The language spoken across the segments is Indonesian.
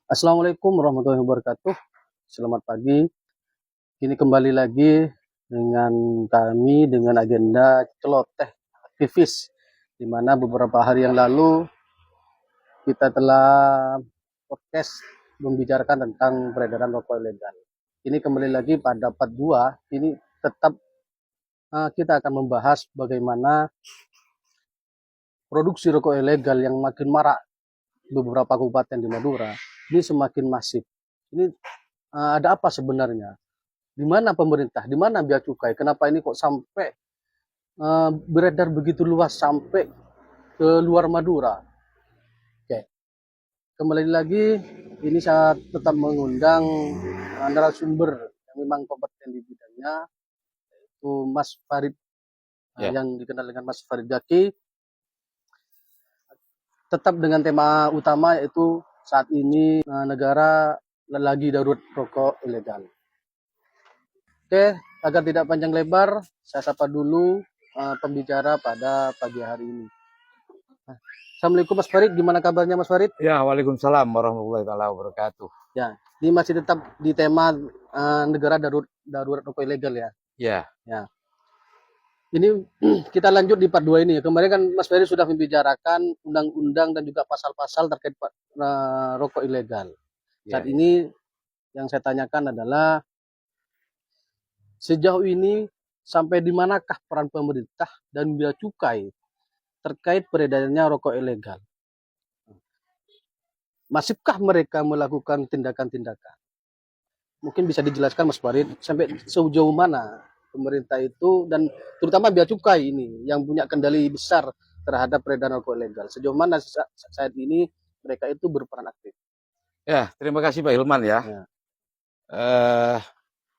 Assalamualaikum warahmatullahi wabarakatuh. Selamat pagi. Kini kembali lagi dengan kami dengan agenda celoteh aktivis, di mana beberapa hari yang lalu kita telah podcast membicarakan tentang peredaran rokok ilegal. Ini kembali lagi pada part 2. Ini tetap kita akan membahas bagaimana produksi rokok ilegal yang makin marak beberapa kabupaten di Madura ini semakin masif. Ini ada apa sebenarnya? Di mana pemerintah? Di mana bea cukai? Kenapa ini kok sampai beredar begitu luas sampai ke luar Madura? Oke, kembali lagi ini saya tetap mengundang narasumber yang memang kompeten di bidangnya, yaitu Mas Farid, yang dikenal dengan Mas Farid Zaki. Tetap dengan tema utama yaitu saat ini negara lagi darurat rokok ilegal. Oke, agar tidak panjang lebar, saya sapa dulu pembicara pada pagi hari ini. Assalamualaikum Mas Farid, gimana kabarnya Mas Farid? Ya, waalaikumsalam warahmatullahi wabarakatuh. Ya, ini masih tetap di tema negara darurat rokok ilegal ya. Ya. Ini kita lanjut di part 2 ini. Kemarin kan Mas Ferry sudah membicarakan undang-undang dan juga pasal-pasal terkait rokok ilegal. Saat ini yang saya tanyakan adalah sejauh ini sampai di manakah peran pemerintah dan bea cukai terkait peredarannya rokok ilegal? Masifkah mereka melakukan tindakan-tindakan? Mungkin bisa dijelaskan Mas Farid sampai sejauh mana pemerintah itu dan terutama bea cukai ini yang punya kendali besar terhadap peredaran rokok ilegal. Sejauh mana saat ini mereka itu berperan aktif? Ya, terima kasih Pak Hilman ya.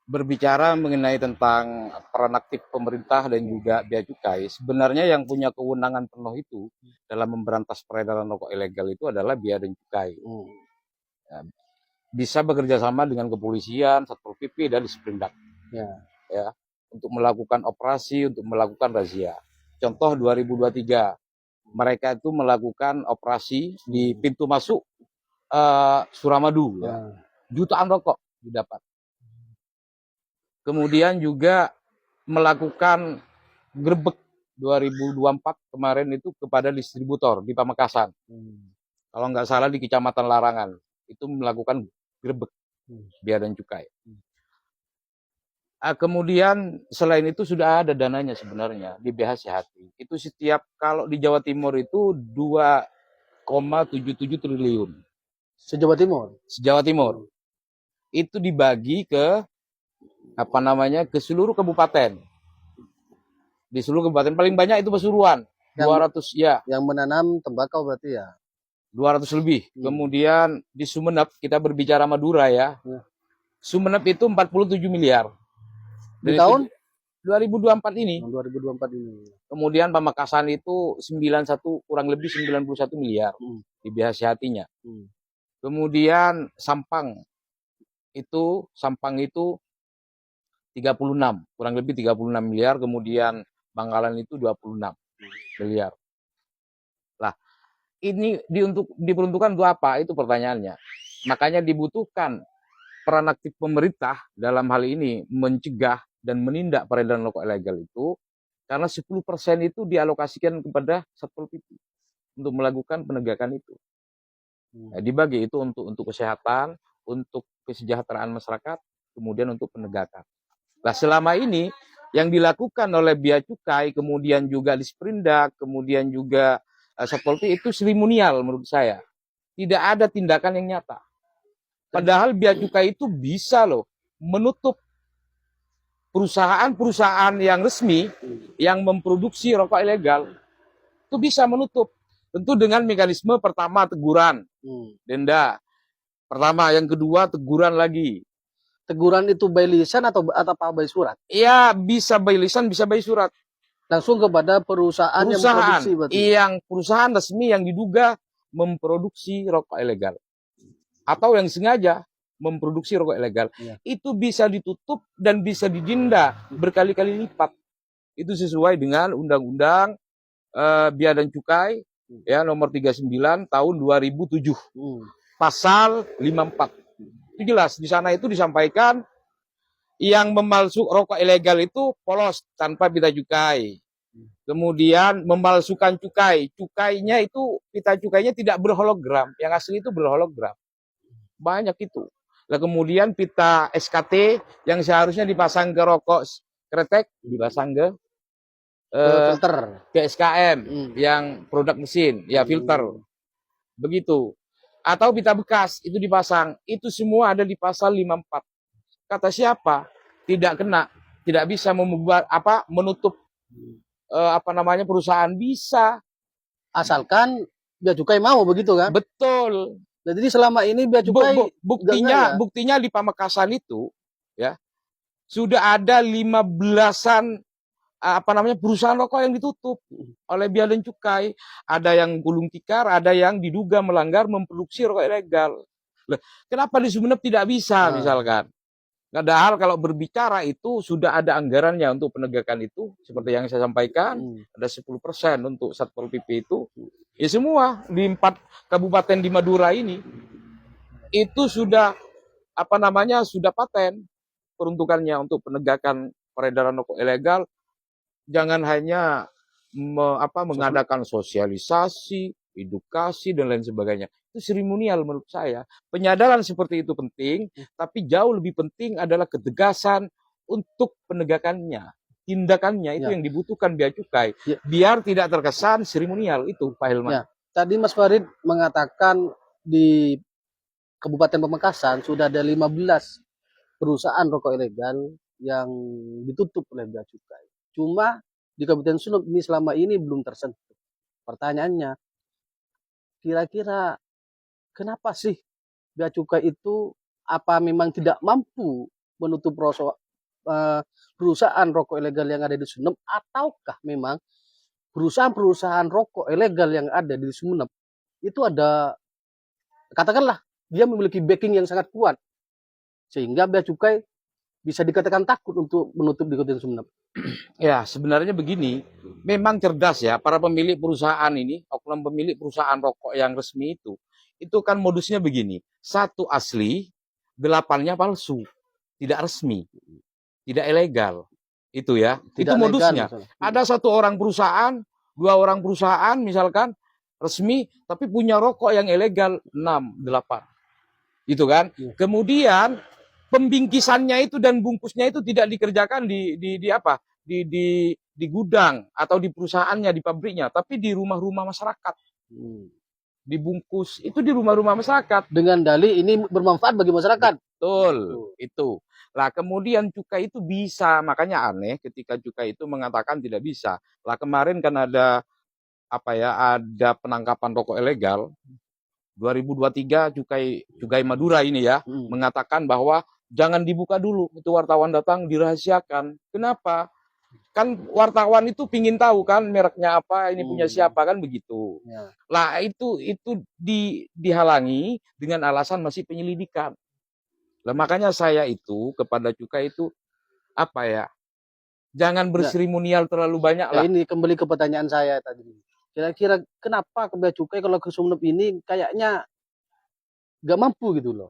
Berbicara mengenai tentang peran aktif pemerintah dan juga bea cukai, sebenarnya yang punya kewenangan penuh itu dalam memberantas peredaran rokok ilegal itu adalah bea dan cukai. Ya, bisa bekerja sama dengan kepolisian, Satpol PP dan Disperindak. Ya, untuk melakukan operasi, untuk melakukan razia. Contoh 2023, mereka itu melakukan operasi di pintu masuk Suramadu, ya. Jutaan rokok didapat. Kemudian juga melakukan grebek 2024 kemarin itu kepada distributor di Pamekasan. Kalau nggak salah di Kecamatan Larangan, itu melakukan grebek bea dan cukai. Kemudian selain itu sudah ada dananya sebenarnya di BHCHT. Itu setiap kalau di Jawa Timur itu 2,77 triliun. Se-Jawa Timur? Se-Jawa Timur. Itu dibagi ke ke seluruh kabupaten. Di seluruh kabupaten paling banyak itu Pasuruan. 200 ya. Yang menanam tembakau berarti ya. 200 lebih. Kemudian di Sumeneb kita berbicara Madura ya. Sumeneb itu 47 miliar. Di tahun 2024 ini. 2024 ini. Kemudian Pamekasan itu 91 kurang lebih 91 miliar di BHCHT-nya. Kemudian Sampang itu 36 kurang lebih 36 miliar. Kemudian Bangkalan itu 26 miliar. Lah, ini diperuntukkan untuk apa? Itu pertanyaannya. Makanya dibutuhkan peran aktif pemerintah dalam hal ini mencegah dan menindak peredaran rokok ilegal itu, karena 10% itu dialokasikan kepada Satpol PP untuk melakukan penegakan itu. Nah, dibagi itu untuk kesehatan, untuk kesejahteraan masyarakat, kemudian untuk penegakan. Nah, selama ini yang dilakukan oleh bea cukai, kemudian juga Disperindak, kemudian juga Satpol PP itu seremonial menurut saya. Tidak ada tindakan yang nyata. Padahal bea cukai itu bisa loh menutup perusahaan-perusahaan yang resmi yang memproduksi rokok ilegal. Itu bisa menutup. Tentu dengan mekanisme pertama teguran, denda. Pertama, yang kedua teguran lagi. Teguran itu by lisan atau apa by surat? Iya, bisa by lisan, bisa by surat. Langsung kepada perusahaan yang memproduksi berarti? Perusahaan resmi yang diduga memproduksi rokok ilegal. Atau yang sengaja memproduksi rokok ilegal, itu bisa ditutup dan bisa didenda berkali-kali lipat. Itu sesuai dengan Undang-Undang Bea dan Cukai ya nomor 39 tahun 2007. pasal 54. Itu jelas di sana itu disampaikan yang memalsu rokok ilegal itu polos tanpa pita cukai. Kemudian memalsukan cukai. Cukainya itu pita cukainya tidak berhologram, yang asli itu berhologram. Banyak itu. Lah kemudian pita SKT yang seharusnya dipasang ke rokok kretek dipasang ke filter. ke SKM yang produk mesin, ya filter. Begitu. Atau pita bekas itu dipasang. Itu semua ada di pasal 54. Kata siapa? Tidak kena, tidak bisa membuat menutup perusahaan bisa. Asalkan bea cukai mau, begitu kan? Betul. Jadi selama ini bea cukai buktinya di Pamekasan itu ya sudah ada 15-an perusahaan rokok yang ditutup oleh bea dan cukai. Ada yang gulung tikar, ada yang diduga melanggar memproduksi rokok ilegal. Loh, kenapa di Sumeneb tidak bisa misalkan? Padahal kalau berbicara itu sudah ada anggarannya untuk penegakan itu, seperti yang saya sampaikan, ada 10% untuk Satpol PP itu. Ya semua di 4 kabupaten di Madura ini itu sudah sudah paten peruntukannya untuk penegakan peredaran rokok ilegal. Jangan hanya mengadakan sosialisasi, edukasi dan lain sebagainya. Itu seremonial menurut saya. Penyadaran seperti itu penting, tapi jauh lebih penting adalah ketegasan untuk penegakannya. Tindakannya itu yang dibutuhkan bea cukai. Biar tidak terkesan seremonial itu, Pak Hilman. Ya. Tadi Mas Farid mengatakan di Kabupaten Pamekasan sudah ada 15 perusahaan rokok ilegal yang ditutup oleh bea cukai. Cuma di Kabupaten Sumeneb ini selama ini belum tersentuh. Pertanyaannya, kira-kira kenapa sih bea cukai itu apa memang tidak mampu menutup perusahaan rokok ilegal yang ada di Sumeneb, ataukah memang perusahaan-perusahaan rokok ilegal yang ada di Sumeneb itu ada, katakanlah dia memiliki backing yang sangat kuat sehingga bea cukai bisa dikatakan takut untuk menutup di Kabupaten Sumeneb? Ya, sebenarnya begini, memang cerdas ya para pemilik perusahaan ini, oknum pemilik perusahaan rokok yang resmi itu kan modusnya begini, 1 asli, 8-nya palsu, tidak resmi, tidak ilegal, itu ya, itu modusnya. Ada 1 orang perusahaan, 2 orang perusahaan misalkan resmi, tapi punya rokok yang ilegal 6, 8, gitu kan. Kemudian pembingkisannya itu dan bungkusnya itu tidak dikerjakan di gudang atau di perusahaannya, di pabriknya, tapi di rumah-rumah masyarakat. Dibungkus itu di rumah-rumah masyarakat dengan dalih ini bermanfaat bagi masyarakat. Betul, itu. Lah kemudian cukai itu bisa, makanya aneh ketika cukai itu mengatakan tidak bisa. Lah kemarin kan ada ada penangkapan rokok ilegal 2023 cukai Madura ini ya, mengatakan bahwa jangan dibuka dulu, itu wartawan datang dirahasiakan. Kenapa? Kan wartawan itu pingin tahu kan mereknya apa, ini punya siapa, kan begitu. Lah itu dihalangi dengan alasan masih penyelidikan. Lah makanya saya itu kepada cukai itu jangan berseremonial terlalu banyak lah. Ini kembali ke pertanyaan saya tadi. Kira-kira kenapa bea cukai kalau ke Sumeneb ini kayaknya nggak mampu gitu loh?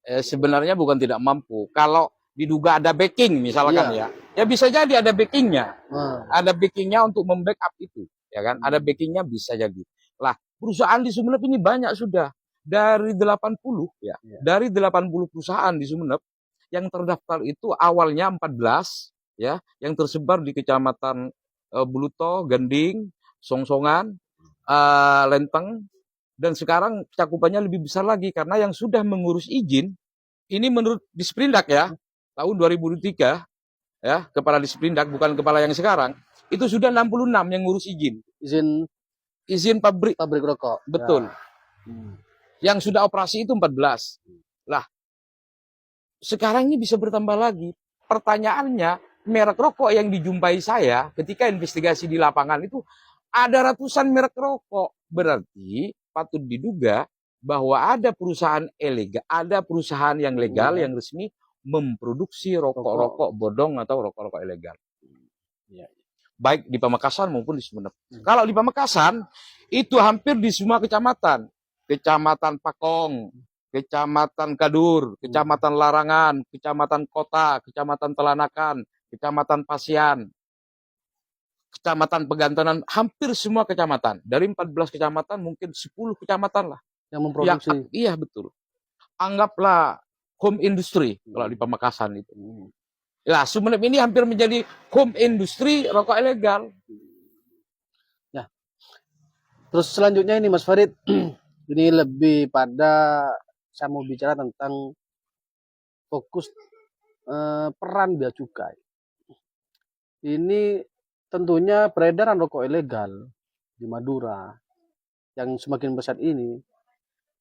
Sebenarnya bukan tidak mampu. Kalau diduga ada backing misalkan ya bisa jadi ada backingnya. Ada backingnya untuk membackup itu, ya kan? Ada backingnya bisa jadi. Lah perusahaan di Sumeneb ini banyak sudah dari 80 ya, dari 80 perusahaan di Sumeneb yang terdaftar itu awalnya 14 ya, yang tersebar di kecamatan Buluto, Gending, Songsongan, Lenteng. Dan sekarang cakupannya lebih besar lagi karena yang sudah mengurus izin ini menurut Disperindak ya tahun 2003 ya, kepala Disperindak bukan kepala yang sekarang, itu sudah 66 yang ngurus izin pabrik rokok. Betul. Yang sudah operasi itu 14. Lah sekarang ini bisa bertambah lagi. Pertanyaannya, merek rokok yang dijumpai saya ketika investigasi di lapangan itu ada ratusan merek rokok. Berarti patut diduga bahwa ada perusahaan ilegal, ada perusahaan yang legal, yang resmi memproduksi rokok-rokok bodong atau rokok-rokok ilegal. Baik di Pamekasan maupun di Sumeneb. Kalau di Pamekasan, itu hampir di semua kecamatan. Kecamatan Pakong, Kecamatan Kadur, Kecamatan Larangan, Kecamatan Kota, Kecamatan Telanakan, Kecamatan Pasian, Kecamatan Pegantanan, hampir semua kecamatan. Dari 14 kecamatan mungkin 10 kecamatan lah. Yang memproduksi. Iya betul. Anggaplah home industry kalau di Pamekasan itu. Lah, Sumeneb ini hampir menjadi home industry rokok ilegal. Ya. Terus selanjutnya ini Mas Farid, ini lebih pada saya mau bicara tentang fokus peran bea cukai. Ini tentunya peredaran rokok ilegal di Madura yang semakin besar ini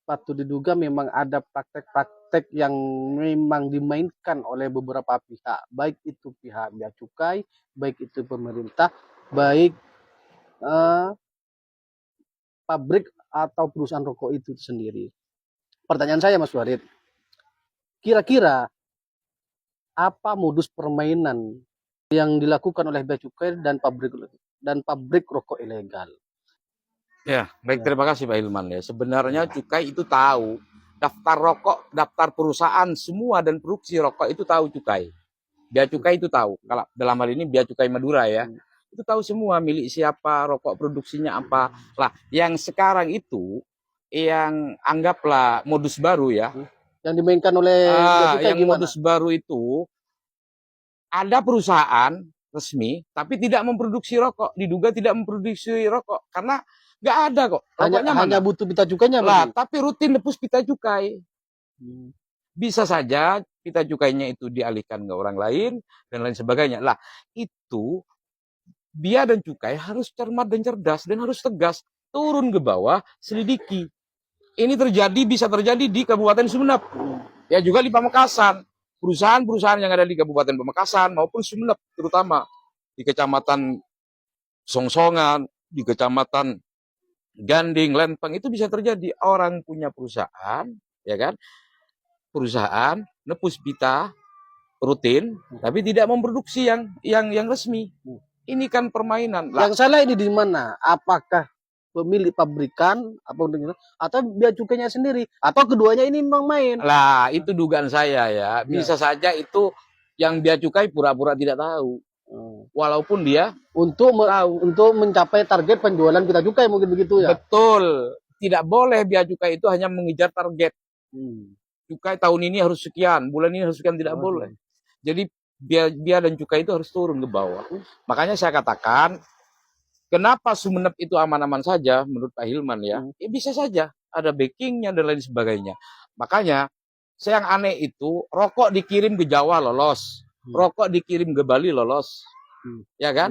patut diduga memang ada praktek-praktek yang memang dimainkan oleh beberapa pihak, baik itu pihak bea cukai, baik itu pemerintah, baik pabrik atau perusahaan rokok itu sendiri. Pertanyaan saya Mas Farid, kira-kira apa modus permainan yang dilakukan oleh bea cukai dan pabrik rokok ilegal? Ya, baik, terima kasih Pak Hilman ya. Sebenarnya cukai itu tahu daftar rokok, daftar perusahaan semua dan produksi rokok itu tahu cukai. Bea cukai itu tahu. Kalau dalam hal ini bea cukai Madura ya. Itu tahu semua milik siapa, rokok produksinya apa. Lah, yang sekarang itu yang anggaplah modus baru ya. Yang dimainkan oleh bea cukai yang gimana? modus baru itu ada perusahaan resmi tapi tidak memproduksi rokok, diduga tidak memproduksi rokok karena nggak ada kok. Hanya butuh pita cukainya lah, tapi rutin nepus pita cukai. Bisa saja pita cukainya itu dialihkan ke orang lain dan lain sebagainya. Lah, itu bea dan cukai harus cermat dan cerdas dan harus tegas, turun ke bawah, selidiki. Ini bisa terjadi di Kabupaten Sumeneb. Ya juga di Pamekasan. Perusahaan-perusahaan yang ada di Kabupaten Pamekasan maupun Sumeneb terutama di Kecamatan Songsongan, di Kecamatan Ganding, Lempeng itu bisa terjadi. Orang punya perusahaan, ya kan? Perusahaan nepus pita rutin, tapi tidak memproduksi yang resmi. Ini kan permainan. Yang salah ini di mana? Apakah pemilik pabrikan atau bea cukainya sendiri atau keduanya ini memang main? Lah, itu dugaan saya ya. Bisa saja itu yang bea cukai pura-pura tidak tahu. Walaupun dia untuk mencapai target penjualan pita cukai mungkin begitu ya. Betul. Tidak boleh bea cukai itu hanya mengejar target. Cukai tahun ini harus sekian, bulan ini harus sekian, tidak boleh. Jadi bea dan cukai itu harus turun ke bawah. Makanya saya katakan kenapa Sumeneb itu aman-aman saja menurut Pak Hilman ya. Ya bisa saja ada backingnya dan lain sebagainya. Makanya yang aneh itu rokok dikirim ke Jawa lolos. Rokok dikirim ke Bali lolos. Ya kan?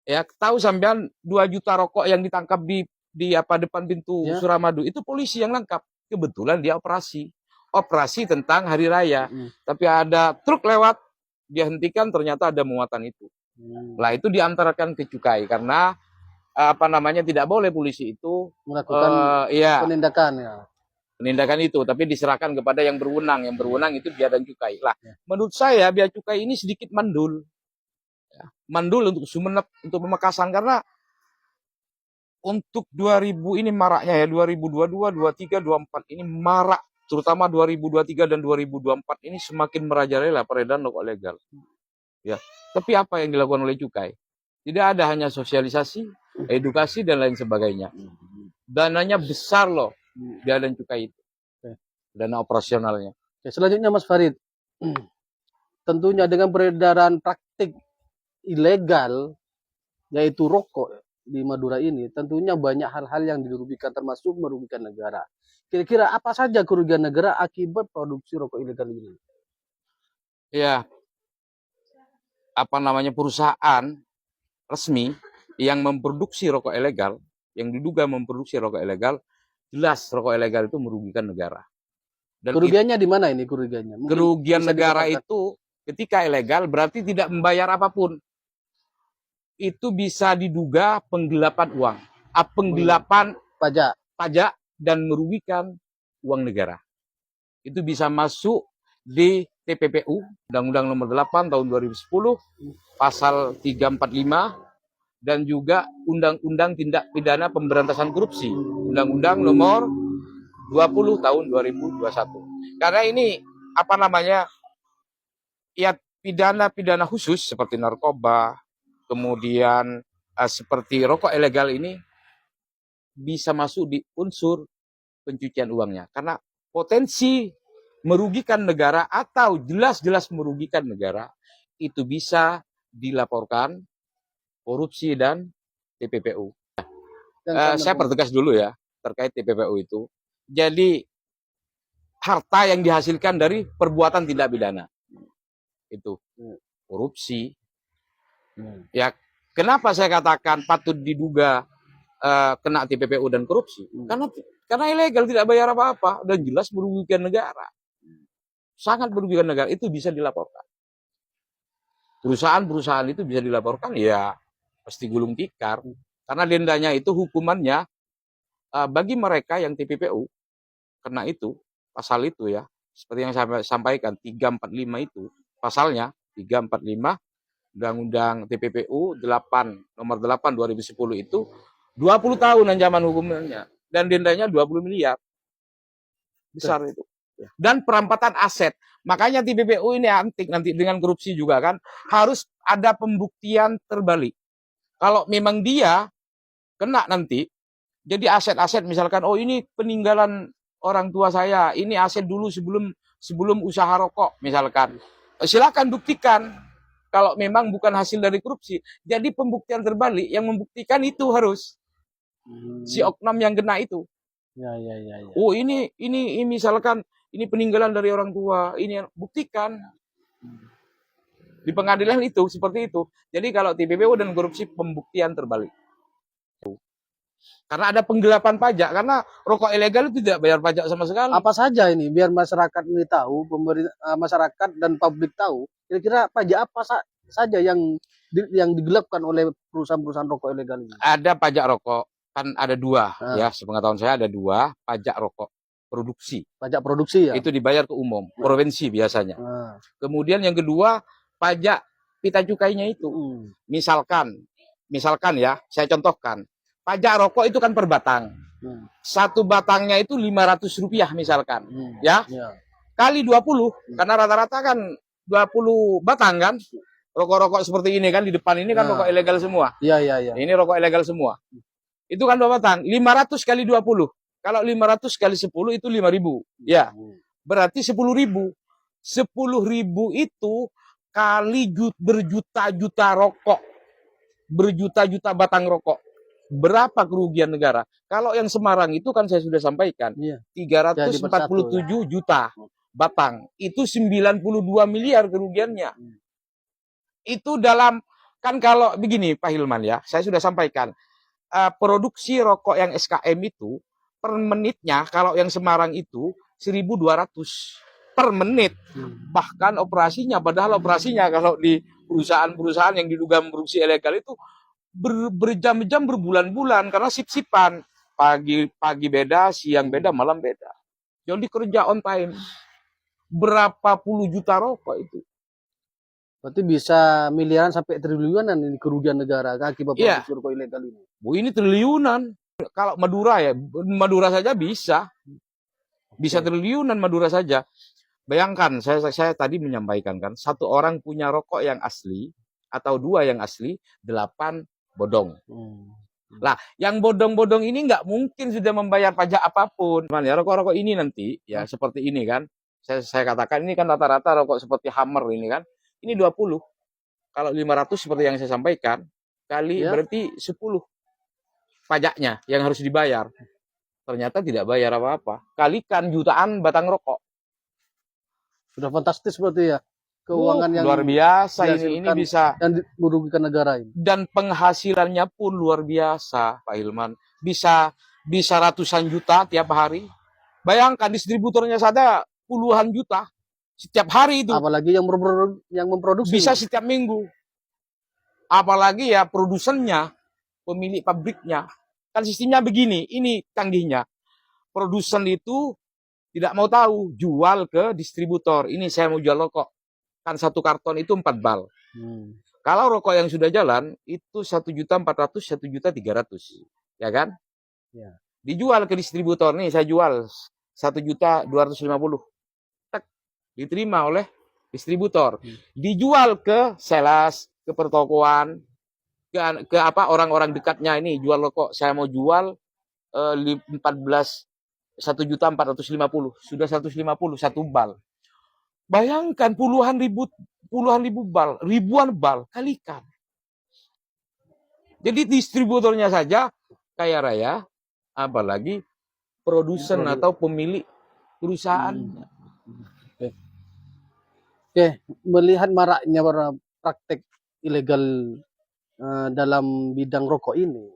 Ya, tahu sampean 2 juta rokok yang ditangkap di depan pintu Suramadu itu polisi yang nangkap. Kebetulan dia operasi tentang hari raya. Tapi ada truk lewat, dia hentikan, ternyata ada muatan itu. Lah, itu diantarkan ke cukai karena tidak boleh polisi itu melakukan penindakan ya. Penindakan itu, tapi diserahkan kepada yang berwenang. Yang berwenang itu bea dan cukai. Lah, menurut saya bea cukai ini sedikit mandul. Ya, mandul untuk Sumeneb, untuk Pamekasan karena untuk 2000 ini maraknya ya, 2022, 23, 24 ini marak, terutama 2023 dan 2024 ini semakin merajalela peredaran rokok legal. Ya, tapi apa yang dilakukan oleh cukai? Tidak ada hanya sosialisasi, edukasi dan lain sebagainya. Dananya besar loh. Bea dan cukai itu. Dana operasionalnya. Selanjutnya Mas Farid. Tentunya dengan peredaran praktik ilegal yaitu rokok di Madura ini tentunya banyak hal-hal yang dirugikan termasuk merugikan negara. Kira-kira apa saja kerugian negara akibat produksi rokok ilegal ini? Ya. Perusahaan resmi yang memproduksi rokok ilegal, yang diduga memproduksi rokok ilegal, jelas rokok ilegal itu merugikan negara. Dan kerugiannya di mana ini kerugiannya? Mungkin kerugian negara itu ketika ilegal berarti tidak membayar apapun. Itu bisa diduga penggelapan uang, penggelapan pajak dan merugikan uang negara. Itu bisa masuk di TPPU, Undang-Undang Nomor 8 Tahun 2010, Pasal 345 dan juga Undang-Undang Tindak Pidana Pemberantasan Korupsi, Undang-Undang Nomor 20 tahun 2021. Karena ini apa namanya, ya pidana-pidana khusus seperti narkoba, kemudian seperti rokok ilegal ini bisa masuk di unsur pencucian uangnya. Karena potensi merugikan negara atau jelas-jelas merugikan negara itu bisa dilaporkan korupsi dan TPPU. Saya pertegas dulu ya terkait TPPU itu. Jadi harta yang dihasilkan dari perbuatan tindak pidana itu korupsi. Ya, kenapa saya katakan patut diduga kena TPPU dan korupsi? Karena ilegal, tidak bayar apa-apa dan jelas merugikan negara. Sangat merugikan negara, itu bisa dilaporkan. Perusahaan-perusahaan itu bisa dilaporkan, ya pasti gulung tikar. Karena dendanya itu hukumannya bagi mereka yang TPPU kena itu, pasal itu ya, seperti yang saya sampaikan 345 itu, pasalnya 345 Undang-Undang TPPU 8 nomor 8 2010 itu 20 tahun ancaman hukumannya dan dendanya 20 miliar. Besar itu. Dan perampasan aset. Makanya TPPU ini antik nanti dengan korupsi juga kan, harus ada pembuktian terbalik. Kalau memang dia kena nanti, jadi aset-aset misalkan, oh ini peninggalan orang tua saya, ini aset dulu sebelum usaha rokok misalkan. Silakan buktikan kalau memang bukan hasil dari korupsi. Jadi pembuktian terbalik yang membuktikan itu harus si oknum yang kena itu. Ya. Oh ini misalkan ini peninggalan dari orang tua, ini buktikan. Di pengadilan itu seperti itu. Jadi kalau TPPU dan korupsi pembuktian terbalik. Karena ada penggelapan pajak, karena rokok ilegal itu tidak bayar pajak sama sekali. Apa saja ini biar masyarakat ini tahu, masyarakat dan publik tahu kira-kira pajak apa saja yang digelapkan oleh perusahaan-perusahaan rokok ilegal ini? Ada pajak rokok, kan ada dua ya, sepengetahuan saya ada dua pajak rokok produksi. Pajak produksi ya? Itu dibayar ke umum, provinsi biasanya. Kemudian yang kedua pajak pita cukainya itu. Misalkan ya, saya contohkan. Pajak rokok itu kan per batang. Satu batangnya itu Rp500 misalkan. Ya. Kali 20, karena rata-rata kan 20 batang kan. Rokok-rokok seperti ini kan di depan ini kan rokok ilegal semua. Iya. Ini rokok ilegal semua. Itu kan 2 batang, 500 kali 20. Kalau 500 kali 10 itu 5.000. Ya. Berarti 10.000. 10.000 itu kali berjuta-juta rokok. Berjuta-juta batang rokok. Berapa kerugian negara? Kalau yang Semarang itu kan saya sudah sampaikan, 347 juta batang. Itu 92 miliar kerugiannya. Itu dalam, kan kalau begini Pak Hilman ya, saya sudah sampaikan, produksi rokok yang SKM itu per menitnya, kalau yang Semarang itu 1.200 per menit. Bahkan operasinya, padahal operasinya kalau di perusahaan-perusahaan yang diduga memproduksi ilegal itu berjam-jam, berbulan-bulan, karena sip-sipan. Pagi beda, siang beda, malam beda. Jadi kerja on time. Berapa puluh juta rokok itu. Berarti bisa miliaran sampai triliunan ini kerugian negara akibat produksi rokok ilegal ini. Bu, ini triliunan. Kalau Madura ya, Madura saja bisa. Bisa triliunan Madura saja. Bayangkan, saya tadi menyampaikan kan, satu orang punya rokok yang asli, atau 2 yang asli, 8 bodong. Lah, yang bodong-bodong ini nggak mungkin sudah membayar pajak apapun. Ya, rokok-rokok ini nanti, ya seperti ini kan, saya katakan ini kan rata-rata rokok seperti Hammer ini kan, ini 20. Kalau 500 seperti yang saya sampaikan, kali berarti 10 pajaknya yang harus dibayar. Ternyata tidak bayar apa-apa. Kalikan jutaan batang rokok. Sudah fantastis berarti ya. Keuangan yang luar biasa ini bisa, dan merugikan negara ini. Dan penghasilannya pun luar biasa, Pak Hilman. Bisa ratusan juta tiap hari. Bayangkan distributornya saja puluhan juta setiap hari itu. Apalagi yang memproduksi. Bisa setiap minggu. Apalagi ya produsennya, pemilik pabriknya. Kan sistemnya begini, ini canggihnya. Produsen itu tidak mau tahu, jual ke distributor. Ini saya mau jual rokok. Kan 1 karton itu 4 bal. Kalau rokok yang sudah jalan itu 1.400.000, 1.300.000, ya kan? Ya. Dijual ke distributor nih, saya jual 1.250.000. Tak, diterima oleh distributor. Dijual ke sales, ke pertokoan, ke apa orang-orang dekatnya ini jual rokok. Saya mau jual 1.450.000, sudah 150 satu bal. Bayangkan puluhan ribu bal, ribuan bal, kalikan. Jadi distributornya saja kaya raya, apalagi produsen atau pemilik perusahaannya. Oke, melihat maraknya praktek ilegal dalam bidang rokok ini,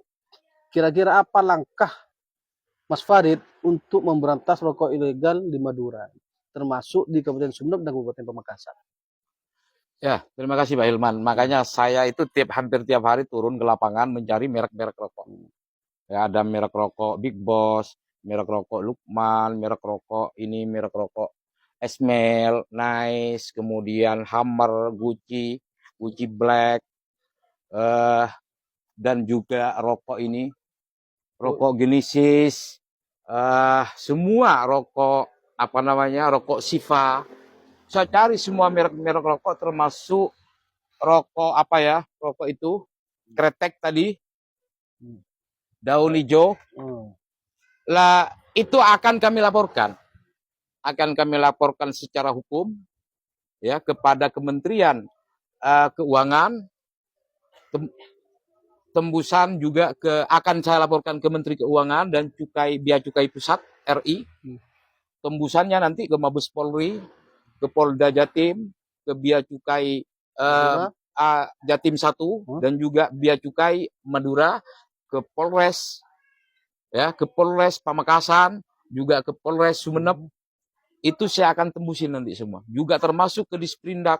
kira-kira apa langkah Mas Farid untuk memberantas rokok ilegal di Madura, termasuk di Kabupaten Sumeneb dan Kabupaten Pamekasan? Ya, terima kasih Pak Hilman. Makanya saya itu hampir tiap hari turun ke lapangan mencari merek-merek rokok. Ya, ada merek rokok Big Boss, merek rokok Lukman, merek rokok ini, merek rokok Esmel, Nice, kemudian Hammer, Gucci, Gucci Black, dan juga rokok ini, rokok Genesis, semua rokok apa namanya, rokok Siva. Saya cari semua merek-merek rokok, termasuk rokok apa ya, rokok itu kretek tadi, daun hijau. Lah itu akan kami laporkan secara hukum ya kepada Kementerian Keuangan. Tembusan juga akan saya laporkan ke Menteri Keuangan dan Bea Cukai Pusat RI. Tembusannya nanti ke Mabes Polri, ke Polda Jatim, ke Bea Cukai Jatim 1 dan juga Bea Cukai Madura, ke Polres ya, ke Polres Pamekasan, juga ke Polres Sumeneb. Itu saya akan tembusin nanti semua. Juga termasuk ke Disperindak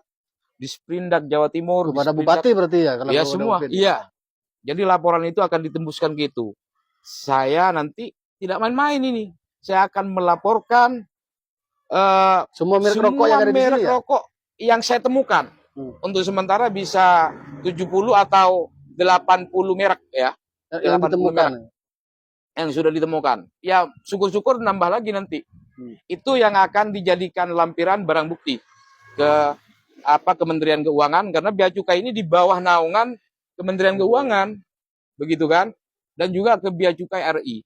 Jawa Timur, kepada Bupati berarti ya, kalau ya semua. Iya. Jadi laporan itu akan ditembuskan gitu. Saya nanti tidak main-main ini. Saya akan melaporkan semua merek rokok yang ada di sini, rokok yang saya temukan. Untuk sementara bisa 70 atau 80 merek ya. Yang ditemukan. Merek yang sudah ditemukan. Ya syukur-syukur nambah lagi nanti. Itu yang akan dijadikan lampiran barang bukti ke Kementerian Keuangan, karena Bea Cukai ini di bawah naungan Kementerian Keuangan, begitu kan? Dan juga ke Bea Cukai RI.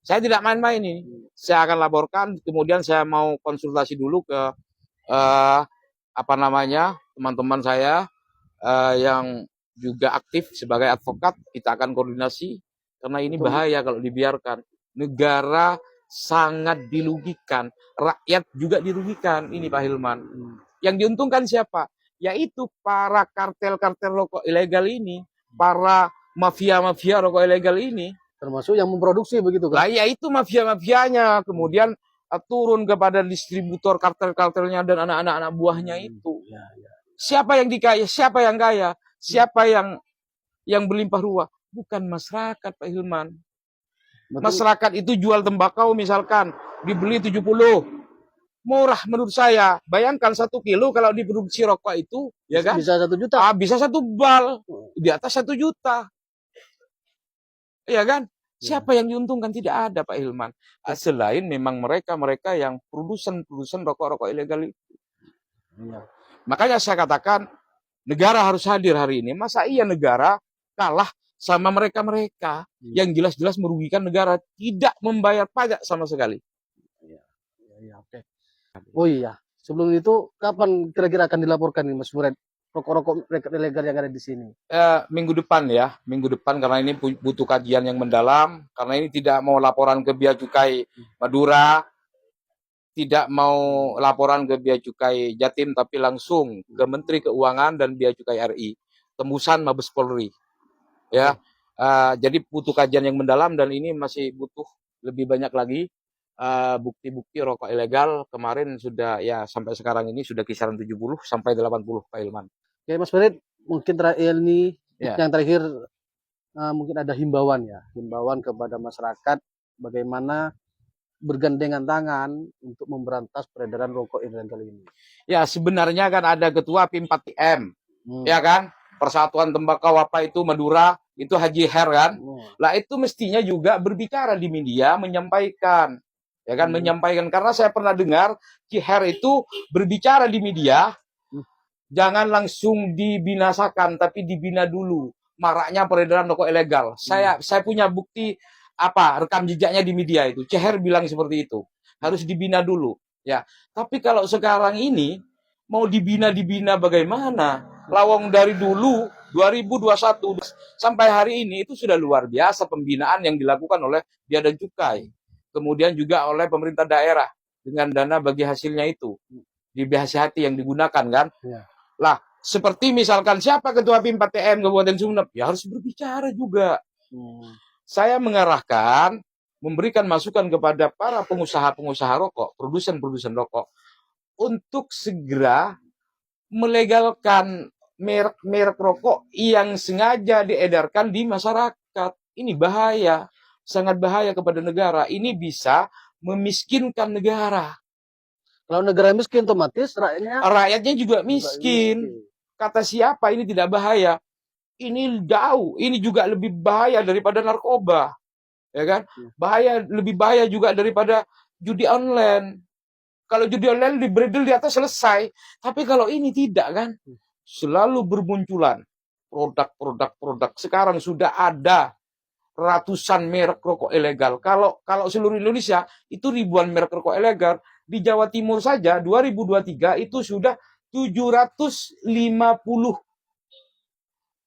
Saya tidak main-main ini. Saya akan laporkan, kemudian saya mau konsultasi dulu ke teman-teman saya yang juga aktif sebagai advokat. Kita akan koordinasi karena ini bahaya kalau dibiarkan. Negara sangat dirugikan, rakyat juga dirugikan. Ini Pak Hilman. Yang diuntungkan siapa? Yaitu para kartel-kartel rokok ilegal ini, para mafia-mafia rokok ilegal ini. Termasuk yang memproduksi begitu kan? Lah ya itu mafia-mafianya, kemudian turun kepada distributor kartel-kartelnya dan anak-anak buahnya itu. Siapa yang dikaya? Siapa yang kaya? Siapa yang berlimpah ruah? Bukan masyarakat, Pak Hilman. Betul. Masyarakat itu jual tembakau misalkan dibeli 70. Murah menurut saya. Bayangkan 1 kilo kalau diproduksi rokok itu, ya kan? Bisa 1 juta. Bisa 1 bal. Di atas 1 juta. Iya kan? Siapa yang diuntungkan? Tidak ada, Pak Hilman. Selain memang mereka yang produsen rokok-rokok ilegal itu. Makanya saya katakan negara harus hadir hari ini. Masa iya negara kalah sama mereka yang jelas-jelas merugikan negara, tidak membayar pajak sama sekali. Oke. Oh iya, sebelum itu kapan kira-kira akan dilaporkan nih Mas Mured? Rokok-rokok ilegal yang ada di sini? Minggu depan karena ini butuh kajian yang mendalam, karena ini tidak mau laporan ke Bea Cukai Madura, tidak mau laporan ke Bea Cukai Jatim, tapi langsung ke Menteri Keuangan dan Bea Cukai RI, tembusan Mabes Polri, ya. Jadi butuh kajian yang mendalam dan ini masih butuh lebih banyak lagi bukti-bukti rokok ilegal. Kemarin sudah ya sampai sekarang ini sudah kisaran 70 sampai 80 Pak Hilman. Oke Mas Farid, mungkin terakhir nih yang terakhir mungkin ada himbauan kepada masyarakat bagaimana bergandengan tangan untuk memberantas peredaran rokok ilegal ini. Ya sebenarnya kan ada ketua PIM 4M, ya kan? Persatuan Tembakau apa itu Madura, itu Haji Her kan. Lah itu mestinya juga berbicara di media, menyampaikan, ya kan, menyampaikan. Karena saya pernah dengar Ki Her itu berbicara di media, jangan langsung dibinasakan, tapi dibina dulu. Maraknya peredaran rokok ilegal. Saya punya bukti rekam jejaknya di media itu. Ki Her bilang seperti itu. Harus dibina dulu, ya. Tapi kalau sekarang ini mau dibina bagaimana? Lawang dari dulu 2021 sampai hari ini itu sudah luar biasa pembinaan yang dilakukan oleh Bea dan Cukai. Kemudian juga oleh pemerintah daerah dengan dana bagi hasilnya itu di BHSHT yang digunakan kan. Ya. Lah, seperti misalkan siapa ketua PIM 4TM Kabupaten Sumeneb, ya harus berbicara juga. Saya mengarahkan, memberikan masukan kepada para pengusaha-pengusaha rokok, produsen-produsen rokok, untuk segera melegalkan merek-merek rokok yang sengaja diedarkan di masyarakat. Ini bahaya, sangat bahaya kepada negara. Ini bisa memiskinkan negara. Kalau negara miskin otomatis rakyatnya juga miskin. Kata siapa ini tidak bahaya? Ini jauh, ini juga lebih bahaya daripada narkoba. Ya kan? Lebih bahaya juga daripada judi online. Kalau judi online dibredel di atas selesai. Tapi kalau ini tidak kan. Selalu bermunculan produk. Sekarang sudah ada ratusan merek rokok ilegal. Kalau seluruh Indonesia itu ribuan merek rokok ilegal. Di Jawa Timur saja 2023 itu sudah 750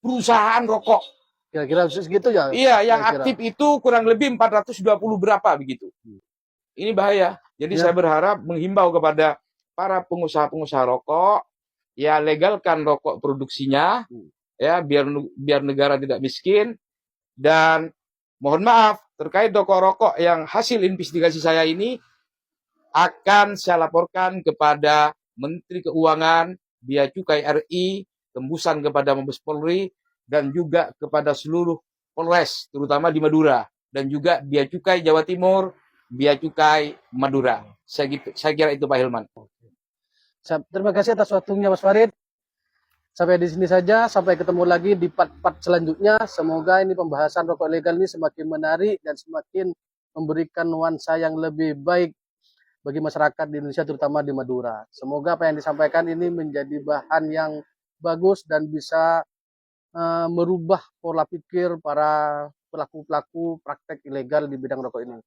perusahaan rokok. Kira-kira segitu ya? Iya, yang aktif itu kurang lebih 420 berapa begitu. Ini bahaya. Jadi saya berharap menghimbau kepada para pengusaha-pengusaha rokok, ya legalkan rokok produksinya, ya biar negara tidak miskin. Dan mohon maaf terkait rokok yang hasil investigasi saya ini akan saya laporkan kepada Menteri Keuangan, Bea Cukai RI, tembusan kepada Mabes Polri, dan juga kepada seluruh Polres, terutama di Madura, dan juga Bea Cukai Jawa Timur, Bea Cukai Madura. Saya kira itu Pak Hilman. Terima kasih atas waktunya Mas Farid. Sampai di sini saja, sampai ketemu lagi di part-part selanjutnya. Semoga ini pembahasan rokok ilegal ini semakin menarik dan semakin memberikan nuansa yang lebih baik bagi masyarakat di Indonesia, terutama di Madura. Semoga apa yang disampaikan ini menjadi bahan yang bagus dan bisa merubah pola pikir para pelaku-pelaku praktek ilegal di bidang rokok ini.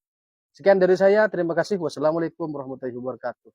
Sekian dari saya, terima kasih. Wassalamualaikum warahmatullahi wabarakatuh.